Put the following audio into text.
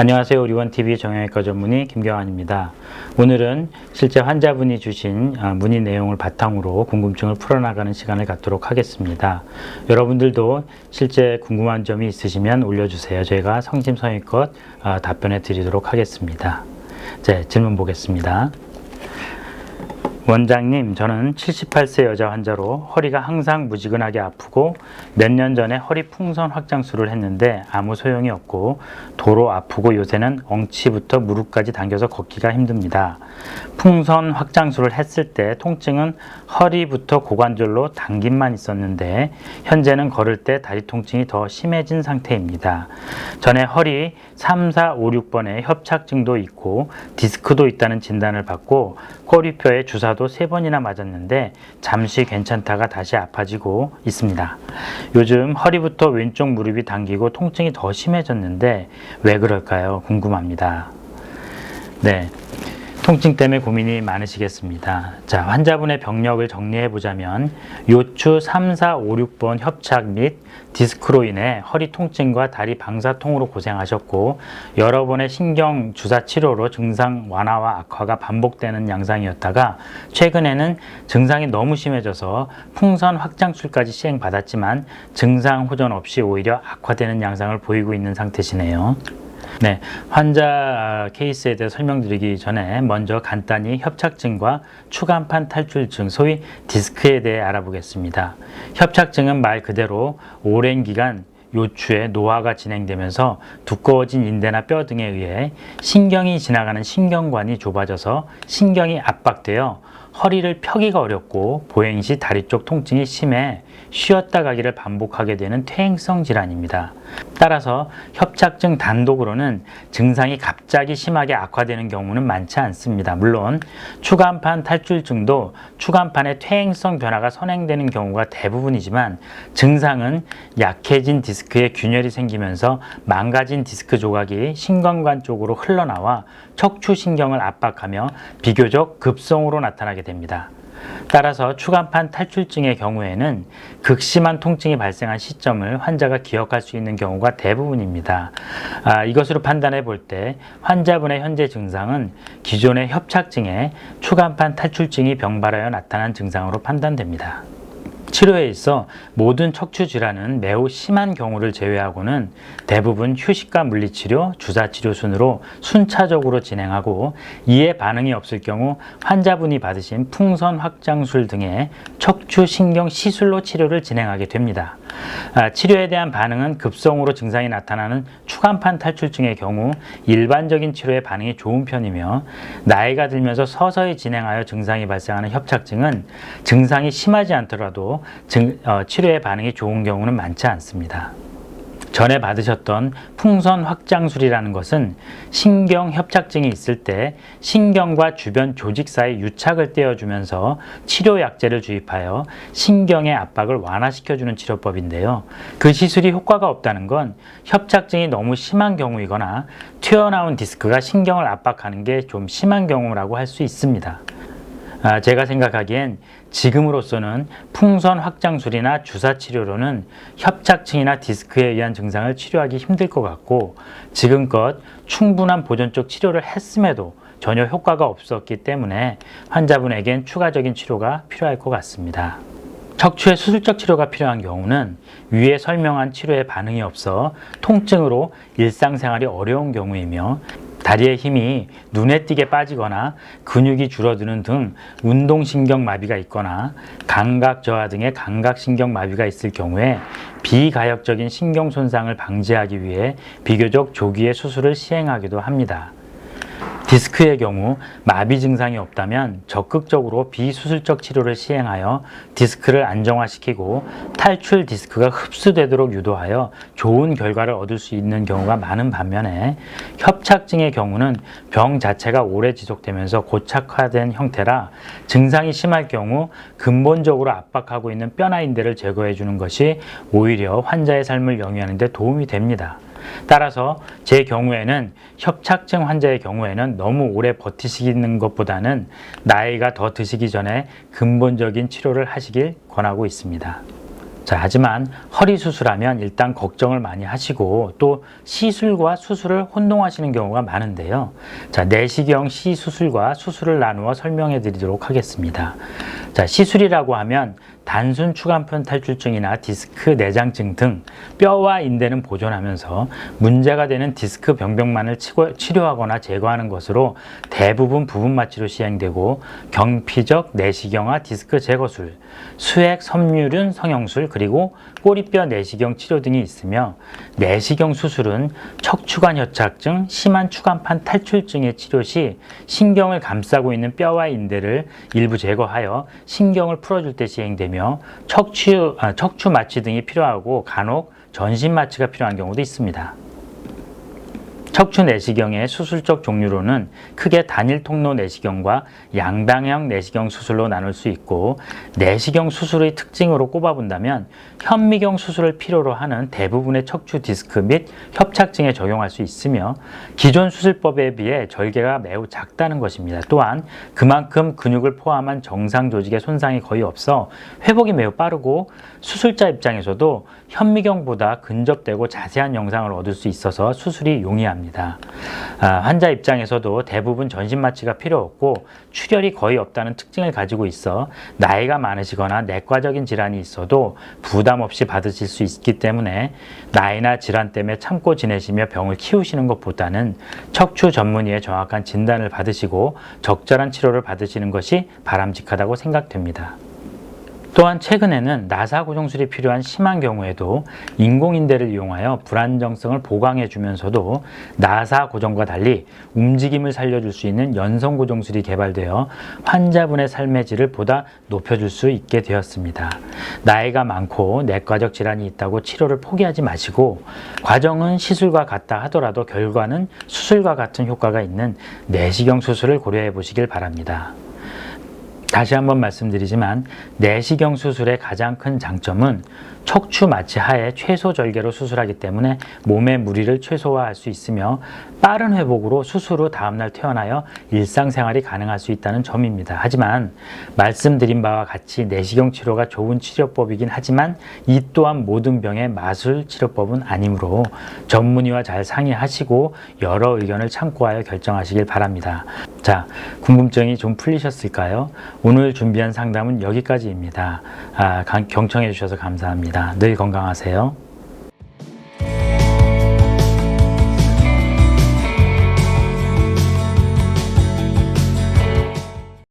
안녕하세요. 의료원TV 정형외과 전문의 김경환입니다. 오늘은 실제 환자분이 주신 문의 내용을 바탕으로 궁금증을 풀어나가는 시간을 갖도록 하겠습니다. 여러분들도 실제 궁금한 점이 있으시면 올려주세요. 저희가 성심성의껏 답변해 드리도록 하겠습니다. 네, 질문 보겠습니다. 원장님, 저는 78세 여자 환자로 허리가 항상 무지근하게 아프고 몇 년 전에 허리 풍선 확장술을 했는데 아무 소용이 없고 도로 아프고 요새는 엉치부터 무릎까지 당겨서 걷기가 힘듭니다. 풍선 확장술을 했을 때 통증은 허리부터 고관절로 당김만 있었는데 현재는 걸을 때 다리 통증이 더 심해진 상태입니다. 전에 허리 3, 4, 5, 6번에 협착증도 있고 디스크도 있다는 진단을 받고 꼬리뼈에 주사도 3번이나 맞았는데 잠시 괜찮다가 다시 아파지고 있습니다. 요즘 허리부터 왼쪽 무릎이 당기고 통증이 더 심해졌는데 왜 그럴까요? 궁금합니다. 네. 통증 때문에 고민이 많으시겠습니다. 자, 환자분의 병력을 정리해 보자면 요추 3, 4, 5, 6번 협착 및 디스크로 인해 허리 통증과 다리 방사통으로 고생하셨고 여러 번의 신경 주사 치료로 증상 완화와 악화가 반복되는 양상이었다가 최근에는 증상이 너무 심해져서 풍선 확장술까지 시행받았지만 증상 호전 없이 오히려 악화되는 양상을 보이고 있는 상태시네요. 네, 환자 케이스에 대해 설명드리기 전에 먼저 간단히 협착증과 추간판 탈출증, 소위 디스크에 대해 알아보겠습니다. 협착증은 말 그대로 오랜 기간 요추에 노화가 진행되면서 두꺼워진 인대나 뼈 등에 의해 신경이 지나가는 신경관이 좁아져서 신경이 압박되어 허리를 펴기가 어렵고 보행 시 다리 쪽 통증이 심해 쉬었다 가기를 반복하게 되는 퇴행성 질환입니다. 따라서 협착증 단독으로는 증상이 갑자기 심하게 악화되는 경우는 많지 않습니다. 물론 추간판 탈출증도 추간판의 퇴행성 변화가 선행되는 경우가 대부분이지만 증상은 약해진 디스크에 균열이 생기면서 망가진 디스크 조각이 신경관 쪽으로 흘러나와 척추신경을 압박하며 비교적 급성으로 나타나게 됩니다. 따라서 추간판 탈출증의 경우에는 극심한 통증이 발생한 시점을 환자가 기억할 수 있는 경우가 대부분입니다. 이것으로 판단해 볼 때 환자분의 현재 증상은 기존의 협착증에 추간판 탈출증이 병발하여 나타난 증상으로 판단됩니다. 치료에 있어 모든 척추 질환은 매우 심한 경우를 제외하고는 대부분 휴식과 물리치료, 주사치료 순으로 순차적으로 진행하고 이에 반응이 없을 경우 환자분이 받으신 풍선 확장술 등의 척추 신경 시술로 치료를 진행하게 됩니다. 치료에 대한 반응은 급성으로 증상이 나타나는 추간판 탈출증의 경우 일반적인 치료에 반응이 좋은 편이며 나이가 들면서 서서히 진행하여 증상이 발생하는 협착증은 증상이 심하지 않더라도 치료에 반응이 좋은 경우는 많지 않습니다. 전에 받으셨던 풍선 확장술이라는 것은 신경 협착증이 있을 때 신경과 주변 조직 사이 유착을 떼어주면서 치료 약제를 주입하여 신경의 압박을 완화시켜주는 치료법인데요. 그 시술이 효과가 없다는 건 협착증이 너무 심한 경우이거나 튀어나온 디스크가 신경을 압박하는 게 좀 심한 경우라고 할 수 있습니다. 제가 생각하기엔 지금으로서는 풍선 확장술이나 주사치료로는 협착증이나 디스크에 의한 증상을 치료하기 힘들 것 같고 지금껏 충분한 보존적 치료를 했음에도 전혀 효과가 없었기 때문에 환자분에겐 추가적인 치료가 필요할 것 같습니다. 척추의 수술적 치료가 필요한 경우는 위에 설명한 치료에 반응이 없어 통증으로 일상생활이 어려운 경우이며 다리의 힘이 눈에 띄게 빠지거나 근육이 줄어드는 등 운동신경 마비가 있거나 감각 저하 등의 감각신경 마비가 있을 경우에 비가역적인 신경 손상을 방지하기 위해 비교적 조기에 수술을 시행하기도 합니다. 디스크의 경우 마비 증상이 없다면 적극적으로 비수술적 치료를 시행하여 디스크를 안정화시키고 탈출 디스크가 흡수되도록 유도하여 좋은 결과를 얻을 수 있는 경우가 많은 반면에 협착증의 경우는 병 자체가 오래 지속되면서 고착화된 형태라 증상이 심할 경우 근본적으로 압박하고 있는 뼈나 인대를 제거해 주는 것이 오히려 환자의 삶을 영위하는 데 도움이 됩니다. 따라서 제 경우에는 협착증 환자의 경우에는 너무 오래 버티시는 것보다는 나이가 더 드시기 전에 근본적인 치료를 하시길 권하고 있습니다. 자, 하지만 허리 수술하면 일단 걱정을 많이 하시고 또 시술과 수술을 혼동하시는 경우가 많은데요. 자, 내시경 시수술과 수술을 나누어 설명해 드리도록 하겠습니다. 자, 시술이라고 하면 단순 추간판 탈출증이나 디스크 내장증 등 뼈와 인대는 보존하면서 문제가 되는 디스크 병변만을 치료하거나 제거하는 것으로 대부분 부분 마취로 시행되고 경피적 내시경화 디스크 제거술, 수액 섬유륜 성형술 그리고 꼬리뼈 내시경 치료 등이 있으며 내시경 수술은 척추관 협착증, 심한 추간판 탈출증의 치료 시 신경을 감싸고 있는 뼈와 인대를 일부 제거하여 신경을 풀어줄 때 시행되며 척추 마취 등이 필요하고 간혹 전신 마취가 필요한 경우도 있습니다. 척추 내시경의 수술적 종류로는 크게 단일 통로 내시경과 양방향 내시경 수술로 나눌 수 있고, 내시경 수술의 특징으로 꼽아본다면 현미경 수술을 필요로 하는 대부분의 척추 디스크 및 협착증에 적용할 수 있으며 기존 수술법에 비해 절개가 매우 작다는 것입니다. 또한 그만큼 근육을 포함한 정상 조직의 손상이 거의 없어 회복이 매우 빠르고 수술자 입장에서도 현미경보다 근접되고 자세한 영상을 얻을 수 있어서 수술이 용이합니다. 환자 입장에서도 대부분 전신 마취가 필요 없고 출혈이 거의 없다는 특징을 가지고 있어 나이가 많으시거나 내과적인 질환이 있어도 부담 없이 받으실 수 있기 때문에 나이나 질환 때문에 참고 지내시며 병을 키우시는 것보다는 척추 전문의의 정확한 진단을 받으시고 적절한 치료를 받으시는 것이 바람직하다고 생각됩니다. 또한 최근에는 나사 고정술이 필요한 심한 경우에도 인공인대를 이용하여 불안정성을 보강해 주면서도 나사 고정과 달리 움직임을 살려줄 수 있는 연성 고정술이 개발되어 환자분의 삶의 질을 보다 높여줄 수 있게 되었습니다. 나이가 많고 내과적 질환이 있다고 치료를 포기하지 마시고 과정은 시술과 같다 하더라도 결과는 수술과 같은 효과가 있는 내시경 수술을 고려해 보시길 바랍니다. 다시 한번 말씀드리지만 내시경 수술의 가장 큰 장점은 척추 마취 하에 최소 절개로 수술하기 때문에 몸의 무리를 최소화할 수 있으며 빠른 회복으로 수술 후 다음날 퇴원하여 일상생활이 가능할 수 있다는 점입니다. 하지만 말씀드린 바와 같이 내시경 치료가 좋은 치료법이긴 하지만 이 또한 모든 병의 마술 치료법은 아니므로 전문의와 잘 상의하시고 여러 의견을 참고하여 결정하시길 바랍니다. 자, 궁금증이 좀 풀리셨을까요? 오늘 준비한 상담은 여기까지입니다. 경청해 주셔서 감사합니다. 늘 건강하세요.